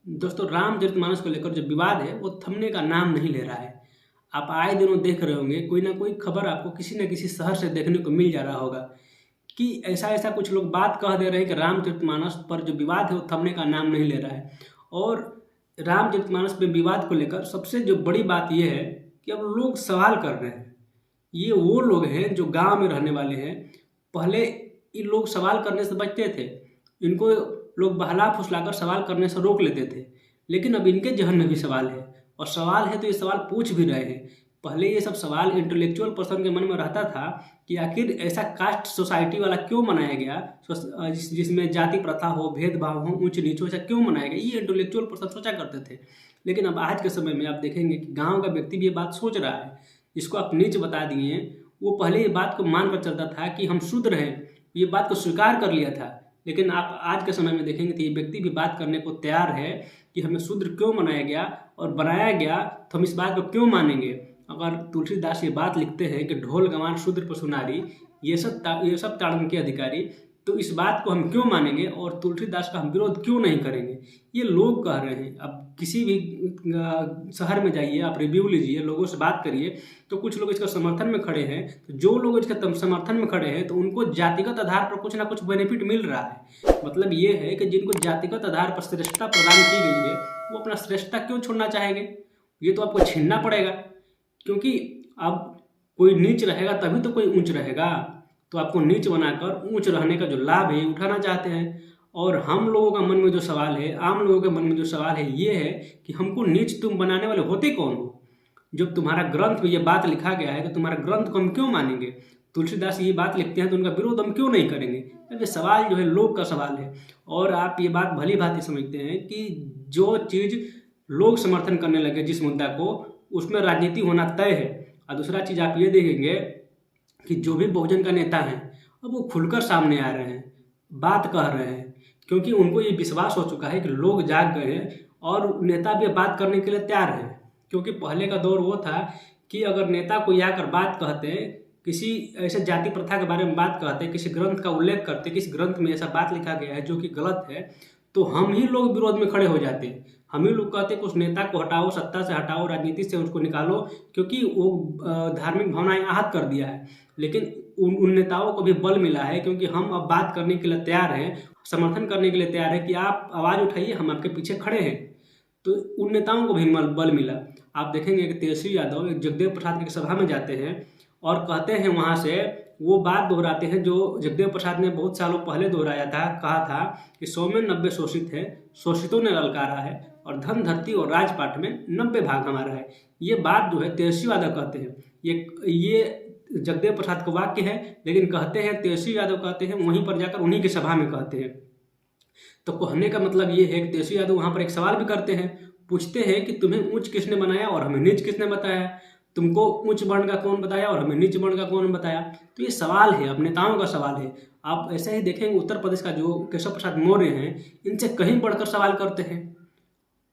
दोस्तों, रामचरितमानस को लेकर जो विवाद है वो थमने का नाम नहीं ले रहा है। आप आए दिनों देख रहे होंगे, कोई ना कोई खबर आपको किसी न किसी शहर से देखने को मिल जा रहा होगा कि ऐसा-ऐसा कुछ लोग बात कह दे रहे हैं कि रामचरितमानस पर जो विवाद है वो थमने का नाम नहीं ले रहा है। और रामचरितमानस पे विवाद को लेकर सबसे जो बड़ी बात ये है कि अब लोग सवाल कर रहे हैं। ये वो लोग हैं जो गाँव में रहने वाले हैं। पहले ये लोग सवाल करने से बचते थे। इनको लोग बहला-फुसलाकर सवाल करने से रोक लेते थे। लेकिन अब इनके ज़हन में भी सवाल है, और सवाल है तो ये सवाल पूछ भी रहे हैं। पहले ये सब सवाल इंटेलेक्चुअल पर्सन के मन में रहता था कि आखिर ऐसा कास्ट सोसाइटी वाला क्यों बनाया गया, जिसमें जाति प्रथा हो, भेदभाव हो, ऊंच-नीच हो, ऐसा क्यों बनाया गया, ये इंटेलेक्चुअल पर्सन सोचा करते थे। लेकिन अब आज के समय में आप देखेंगे कि गाँव का व्यक्ति भी ये बात सोच रहा है। जिसको आप नीच बता दिए हैं, वो पहले ये बात को मान कर चलता था कि हम शूद्र हैं, ये बात को स्वीकार कर लिया था। लेकिन आप आज के समय में देखेंगे तो ये व्यक्ति भी बात करने को तैयार है कि हमें शूद्र क्यों बनाया गया, और बनाया गया तो हम इस बात को क्यों मानेंगे। अगर तुलसीदास ये बात लिखते हैं कि ढोल गंवार शूद्र पशु नारी, ये सब ताड़न के अधिकारी, तो इस बात को हम क्यों मानेंगे और तुलसीदास का हम विरोध क्यों नहीं करेंगे, ये लोग कह रहे हैं। अब किसी भी शहर में जाइए, आप रिव्यू लीजिए, लोगों से बात करिए, तो कुछ लोग इसका समर्थन में खड़े हैं। तो जो लोग इसके समर्थन में खड़े हैं तो उनको जातिगत आधार पर कुछ ना कुछ बेनिफिट मिल रहा है। मतलब ये है कि जिनको जातिगत आधार पर श्रेष्ठता प्रदान की गई है, वो अपना श्रेष्ठता क्यों छोड़ना चाहेंगे। ये तो आपको छीनना पड़ेगा, क्योंकि अब कोई नीच रहेगा तभी तो कोई ऊंच रहेगा। तो आपको नीच बनाकर ऊंच रहने का जो लाभ है उठाना चाहते हैं। और हम लोगों का मन में जो सवाल है, आम लोगों के मन में जो सवाल है, ये है कि हमको नीच तुम बनाने वाले होते कौन हो। जब तुम्हारा ग्रंथ में ये बात लिखा गया है तो तुम्हारा ग्रंथ को हम क्यों मानेंगे। तुलसीदास ये बात लिखते हैं तो उनका विरोध हम क्यों नहीं करेंगे। ये सवाल जो है लोग का सवाल है। और आप ये बात भली भांति समझते हैं कि जो चीज़ लोग समर्थन करने लगे जिस मुद्दा को, उसमें राजनीति होना तय है। और दूसरा चीज़ आप ये देखेंगे कि जो भी बहुजन का नेता है, अब वो खुलकर सामने आ रहे हैं, बात कह रहे हैं, क्योंकि उनको ये विश्वास हो चुका है कि लोग जाग गए हैं और नेता भी बात करने के लिए तैयार है। क्योंकि पहले का दौर वो था कि अगर नेता कोई आकर बात कहते, किसी ऐसे जाति प्रथा के बारे में बात कहते, किसी ग्रंथ का उल्लेख करते, किसी ग्रंथ में ऐसा बात लिखा गया है जो कि गलत है, तो हम ही लोग विरोध में खड़े हो जाते हैं। हम ही लोग कहते कि उस नेता को हटाओ, सत्ता से हटाओ, राजनीति से उसको निकालो, क्योंकि वो धार्मिक भावनाएं आहत कर दिया है। लेकिन उन नेताओं को भी बल मिला है, क्योंकि हम अब बात करने के लिए तैयार हैं, समर्थन करने के लिए तैयार है कि आप आवाज़ उठाइए, हम आपके पीछे खड़े हैं। तो उन नेताओं को भी बल मिला। आप देखेंगे कि तेजस्वी यादव एक जगदेव प्रसाद की सभा में जाते हैं और कहते हैं, वहाँ से वो बात दोहराते हैं जो जगदेव प्रसाद ने बहुत सालों पहले दोहराया था। कहा था कि 100 में 90 शोषित है, शोषितों ने ललकारा है, और धन धरती और राजपाट में 90 भाग हमारा है। ये बात जो है तेजस्वी यादव कहते हैं। ये जगदेव प्रसाद का वाक्य है, लेकिन कहते हैं तेजस्वी यादव कहते हैं, वहीं पर जाकर उन्हीं की सभा में कहते हैं। तो कहने का मतलब ये है कि तेजस्वी यादव वहाँ पर एक सवाल भी करते हैं, पूछते हैं कि तुम्हें ऊंच किसने बनाया और हमें नीच किसने बताया, तुमको उच्च वर्ण का कौन बताया और हमें नीच वर्ण का कौन बताया। तो ये सवाल है, अब नेताओं का सवाल है। आप ऐसे ही देखेंगे उत्तर प्रदेश का जो केशव प्रसाद मौर्य हैं, इनसे कहीं बढ़कर सवाल करते हैं।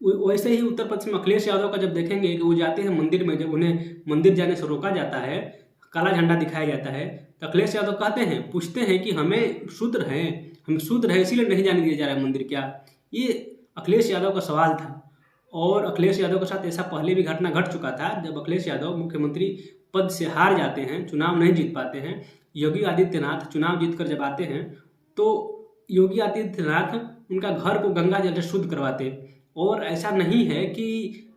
वैसे ही उत्तर प्रदेश में अखिलेश यादव का जब देखेंगे कि वो जाते हैं मंदिर में, जब उन्हें मंदिर जाने से रोका जाता है, काला झंडा दिखाया जाता है, तो अखिलेश यादव कहते हैं, पूछते हैं कि हम शूद्र हैं इसीलिए नहीं जाने दिया जा रहा है मंदिर क्या। ये अखिलेश यादव का सवाल था। और अखिलेश यादव के साथ ऐसा पहले भी घटना घट चुका था। जब अखिलेश यादव मुख्यमंत्री पद से हार जाते हैं, चुनाव नहीं जीत पाते हैं, योगी आदित्यनाथ चुनाव जीतकर जब आते हैं, तो योगी आदित्यनाथ उनका घर को गंगा जल से शुद्ध करवाते। और ऐसा नहीं है कि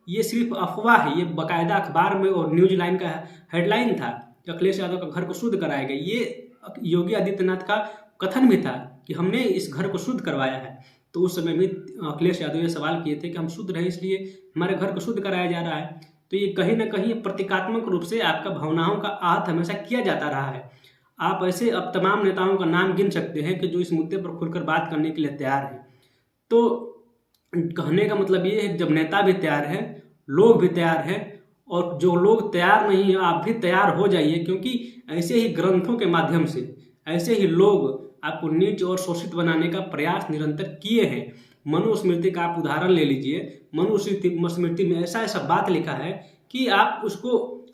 ये सिर्फ अफवाह है, ये बाकायदा अखबार में और न्यूज लाइन का हेडलाइन था कि अखिलेश यादव का घर को शुद्ध कराया गया। ये योगी आदित्यनाथ का कथन भी था कि हमने इस घर को शुद्ध करवाया है। तो उस समय भी अखिलेश यादव ये सवाल किए थे कि हम शुद्ध रहे इसलिए हमारे घर को शुद्ध कराया जा रहा है। तो ये कहीं ना कहीं प्रतीकात्मक रूप से आपका भावनाओं का आहत हमेशा किया जाता रहा है। आप ऐसे अब तमाम नेताओं का नाम गिन सकते हैं कि जो इस मुद्दे पर खुलकर बात करने के लिए तैयार हैं। तो कहने का मतलब ये है कि जब नेता भी तैयार है, लोग भी तैयार हैं, और जो लोग तैयार नहीं है आप भी तैयार हो जाइए, क्योंकि ऐसे ही ग्रंथों के माध्यम से ऐसे ही लोग आपको नीच और शोषित बनाने का प्रयास निरंतर किए हैं। मनुस्मृति का आप उदाहरण ले लीजिए। मनुस्मृति में ऐसा ऐसा बात लिखा है कि आप उसको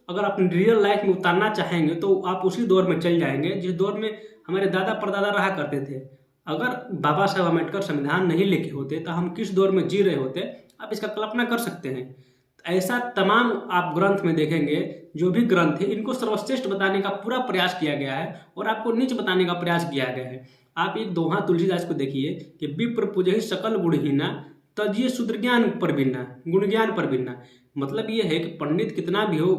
अगर अपनी रियल लाइफ में उतारना चाहेंगे तो आप उसी दौर में चल जाएंगे जिस दौर में हमारे दादा परदादा रहा करते थे। अगर बाबा साहब अम्बेडकर संविधान नहीं लिखे होते तो हम किस दौर में जी रहे होते, आप इसका कल्पना कर सकते हैं। ऐसा तमाम आप ग्रंथ में देखेंगे, जो भी ग्रंथ है इनको सर्वश्रेष्ठ बताने का पूरा प्रयास किया गया है और आपको नीच बताने का प्रयास किया गया है। आप एक दोहा तुलसीदास को देखिए कि विप्र पूजहि सकल गुणहीना तजिए शूद्र ज्ञान पर बिना, गुण ज्ञान पर बिना। मतलब ये है कि पंडित कितना भी हो,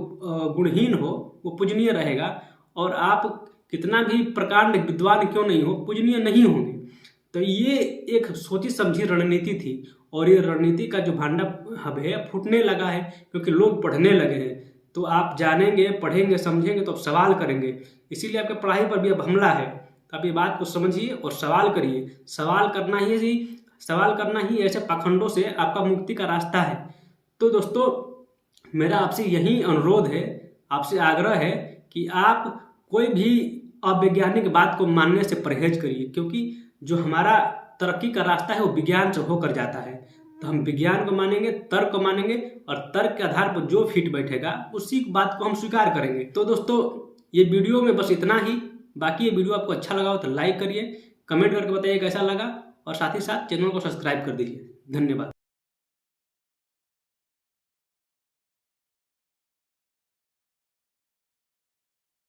गुणहीन हो, वो पूजनीय रहेगा, और आप कितना भी प्रकांड विद्वान क्यों नहीं हो, पूजनीय नहीं होंगे। तो ये एक सोची समझी रणनीति थी, और ये रणनीति का जो भांडा अब है फूटने लगा है, क्योंकि लोग पढ़ने लगे हैं। तो आप जानेंगे, पढ़ेंगे, समझेंगे तो आप सवाल करेंगे। इसीलिए आपके पढ़ाई पर भी अब हमला है। तो आप ये बात को समझिए और सवाल करिए। सवाल करना ही ऐसे पाखंडों से आपका मुक्ति का रास्ता है। तो दोस्तों, मेरा आपसे यही अनुरोध है, आपसे आग्रह है कि आप कोई भी अवैज्ञानिक बात को मानने से परहेज करिए, क्योंकि जो हमारा तरक्की का रास्ता है वो विज्ञान से होकर जाता है। तो हम विज्ञान को मानेंगे, तर्क को मानेंगे, और तर्क के आधार पर जो फिट बैठेगा उसी बात को हम स्वीकार करेंगे। तो दोस्तों, ये वीडियो में बस इतना ही। बाकी ये वीडियो आपको अच्छा लगा हो तो लाइक करिए, कमेंट करके बताइए कैसा लगा, और साथ ही साथ चैनल को सब्सक्राइब कर दीजिए। धन्यवाद।